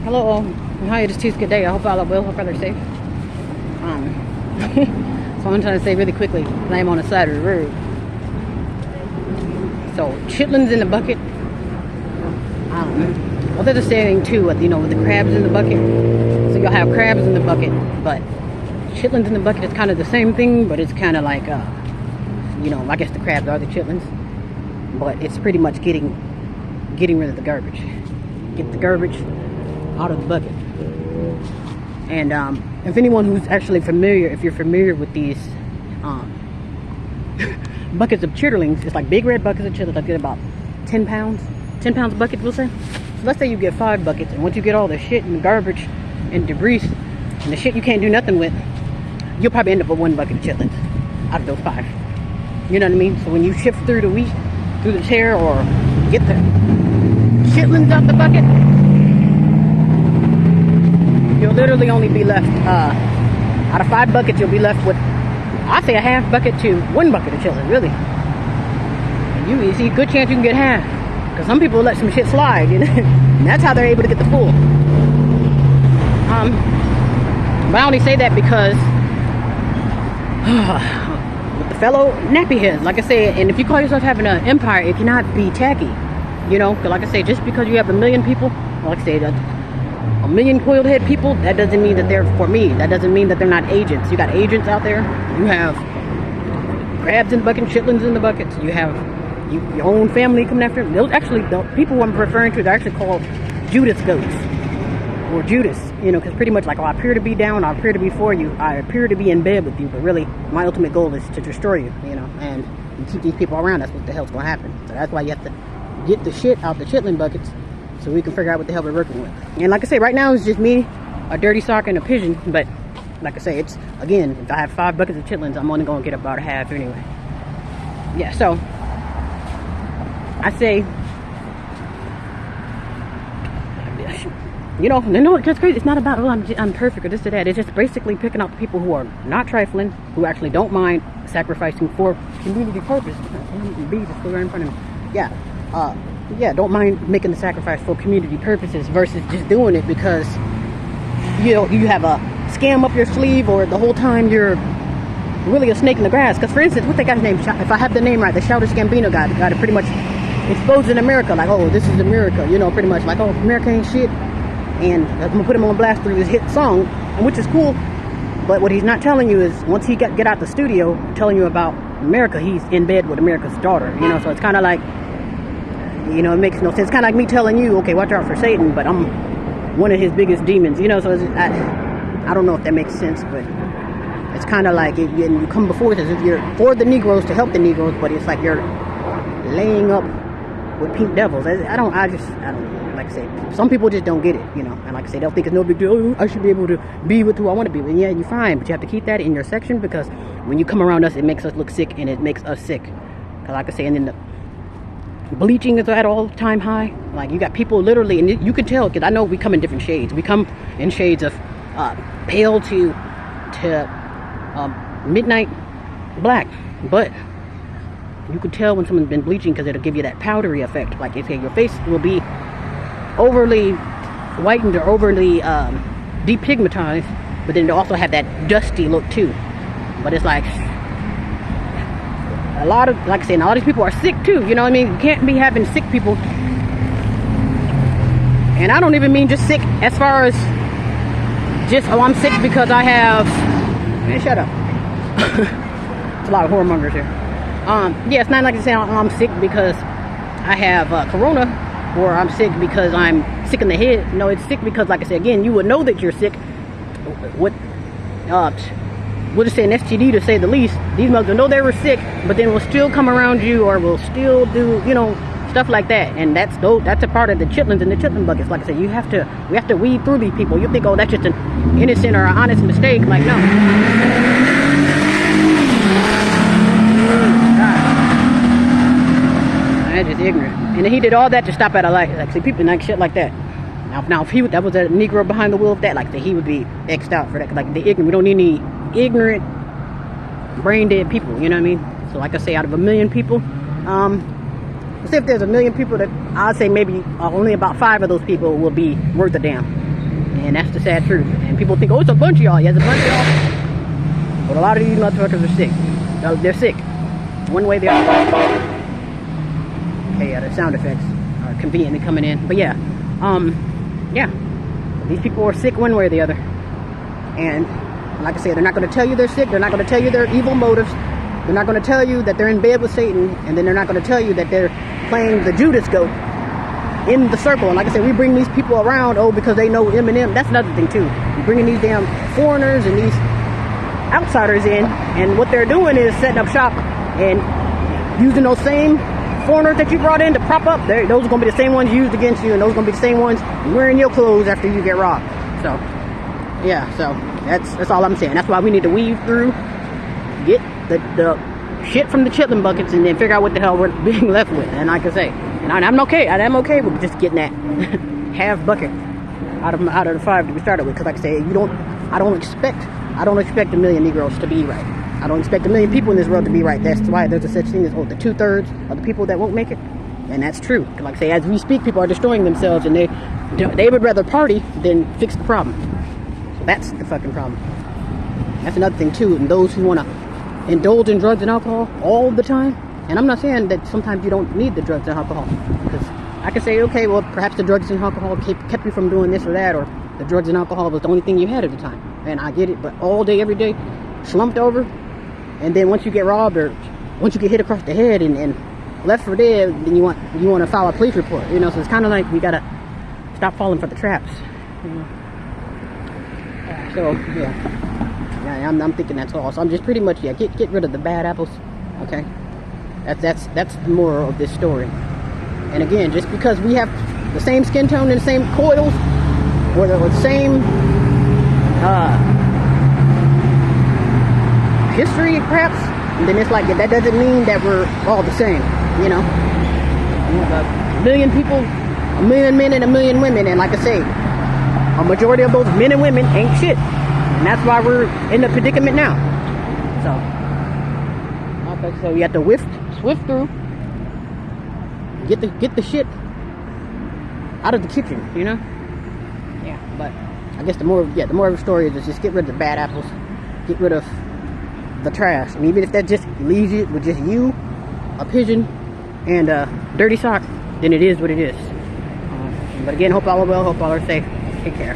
Hello all. Hi, it is Tuesday day. I hope all are well. Hope all are safe. So I'm trying to say really quickly, I am on the side of the road. So chitlins in a bucket. Well, there's a saying too, with the crabs in the bucket. So you'll have crabs in the bucket, but chitlins in the bucket is kind of the same thing, but it's kind of like, I guess the crabs are the chitlins, but it's pretty much getting rid of the garbage. Get the garbage out of the bucket. And if anyone who's actually familiar, if you're familiar with these buckets of chitterlings, it's like big red buckets of chitlins. I get about 10 pounds a bucket, we'll say. So let's say you get 5 buckets, and once you get all the shit and the garbage and debris and the shit you can't do nothing with, you'll probably end up with 1 bucket of chitlins out of those 5. You know what I mean? So when you shift through the chair, or get the chitlins out the bucket, you'll literally only be left, out of 5 buckets, you'll be left with, I say, a half bucket to 1 bucket of chitlins, really. And you see, good chance you can get half. Because some people let some shit slide, and that's how they're able to get the full. But I only say that because with the fellow nappy heads, like I say, and if you call yourself having an empire, it cannot be tacky. Because like I say, just because you have 1 million people, like I say, 1 million coiled head people, that doesn't mean that they're for me. That doesn't mean that they're not agents. You got agents out there. You have crabs in the bucket, chitlins in the buckets. You have your own family coming after them. Those actually, the people who I'm referring to, they're actually called Judas goats, or Judas. Because pretty much like, I appear to be down, I appear to be for you, I appear to be in bed with you, but really, my ultimate goal is to destroy you. And you keep these people around. That's what the hell's gonna happen. So that's why you have to get the shit out the chitlin buckets, so we can figure out what the hell we're working with. And like I say, right now it's just me, a dirty sock, and a pigeon. But like I say, it's, again, if I have 5 buckets of chitlins, I'm only gonna get about a half anyway. Yeah, so I say, it's crazy. It's not about, oh, I'm perfect or this or that. It's just basically picking out the people who are not trifling, who actually don't mind sacrificing for community purpose. Bees are still right in front of me. Yeah, don't mind making the sacrifice for community purposes versus just doing it because you have a scam up your sleeve, or the whole time you're really a snake in the grass. Because for instance, what that guy's name, if I have the name right, the Childish Gambino guy, the guy that pretty much exposed in America, like, oh, this is America, pretty much like, oh, America ain't shit, and I'm gonna put him on blast through his hit song, which is cool. But what he's not telling you is, once he get out the studio telling you about America, he's in bed with America's daughter. So it's kind of like, it makes no sense. It's kind of like me telling you, okay, watch out for Satan, but I'm one of his biggest demons. So I don't know if that makes sense, but it's kind of like you come before us as if you're for the Negroes to help the Negroes, but it's like you're laying up with pink devils. I don't like I say, some people just don't get it, and like I say, they'll think it's no big deal. Oh, I should be able to be with who I want to be with. Yeah, you're fine, but you have to keep that in your section, because when you come around us, it makes us look sick, and it makes us sick. Because like I say, and then the bleaching is at all-time high. Like, you got people literally, and you can tell, because I know we come in different shades. We come in shades of pale to midnight black, but you can tell when someone's been bleaching, because it'll give you that powdery effect. Like, if your face will be overly whitened or overly depigmentized, but then it'll also have that dusty look too. But it's like, a lot of, like I say, and all these people are sick too. You can't be having sick people. And I don't even mean just sick as far as just, oh, I'm sick because I have, man, shut up. It's a lot of whoremongers here. Yeah, it's not like to say I'm sick because I have corona, or I'm sick because I'm sick in the head. No, it's sick because, like I said, again, you would know that you're sick. We'll just say an STD, to say the least. These mugs will know they were sick, but then will still come around you, or will still do, stuff like that. And that's a part of the chitlins and the chitlin buckets. Like I said, we have to weed through these people. You think, oh, that's just an innocent or an honest mistake. Like, no. That's just ignorant. And then he did all that to stop at a light. Like, see, people like shit like that. Now, if that was a Negro behind the wheel of that, like, he would be X'd out for that. Like, the ignorant, we don't need any ignorant, brain dead people. You know what I mean? So, like I say, out of 1 million people, let's say if there's 1 million people, that I'd say maybe only about 5 of those people will be worth a damn. And that's the sad truth. And people think, oh, it's a bunch of y'all. Yeah, it's a bunch of y'all. But a lot of these motherfuckers are sick. They're sick. One way or the other. Okay, the sound effects are conveniently coming in. But yeah. Yeah. These people are sick one way or the other. And like I said, they're not going to tell you they're sick. They're not going to tell you their evil motives. They're not going to tell you that they're in bed with Satan. And then they're not going to tell you that they're playing the Judas goat in the circle. And like I said, we bring these people around, because they know Eminem. That's another thing too. We're bringing these damn foreigners and these outsiders in, and what they're doing is setting up shop and using those same foreigners that you brought in to prop up. Those are going to be the same ones used against you, and those are going to be the same ones wearing your clothes after you get robbed. So yeah, so that's all I'm saying. That's why we need to weave through, get the shit from the Chitlin Buckets, and then figure out what the hell we're being left with. And like I say, and I'm okay with just getting that half bucket out of the 5 to be started with. Because like I say, I don't expect a million Negroes to be right. I don't expect a million people in this world to be right. That's why there's a such thing as the 2/3 of the people that won't make it. And that's true. Like I say, as we speak, people are destroying themselves, and they would rather party than fix the problem. So that's the fucking problem. That's another thing too. And those who want to indulge in drugs and alcohol all the time. And I'm not saying that sometimes you don't need the drugs and alcohol, because I can say, okay, well, perhaps the drugs and alcohol kept you from doing this or that, or the drugs and alcohol was the only thing you had at the time. And I get it, but all day, every day, slumped over, and then once you get robbed, or once you get hit across the head and left for dead, then you want to file a police report. So it's kind of like we gotta stop falling for the traps. So yeah, I'm thinking that's all. So I'm just pretty much get rid of the bad apples. Okay. That's the moral of this story. And again, just because we have the same skin tone and the same coils, or the same history, perhaps, then it's like that doesn't mean that we're all the same. We have a million people, a million men, and a million women, and like I say, a majority of those men and women ain't shit, and that's why we're in the predicament now. So you have to swift through, get the shit out of the kitchen, Yeah, but I guess the more of the story is just get rid of the bad apples, get rid of the trash, and even if that just leaves you with just you, a pigeon, and a dirty sock, then it is what it is. But again, hope all are well, hope all are safe. Take care.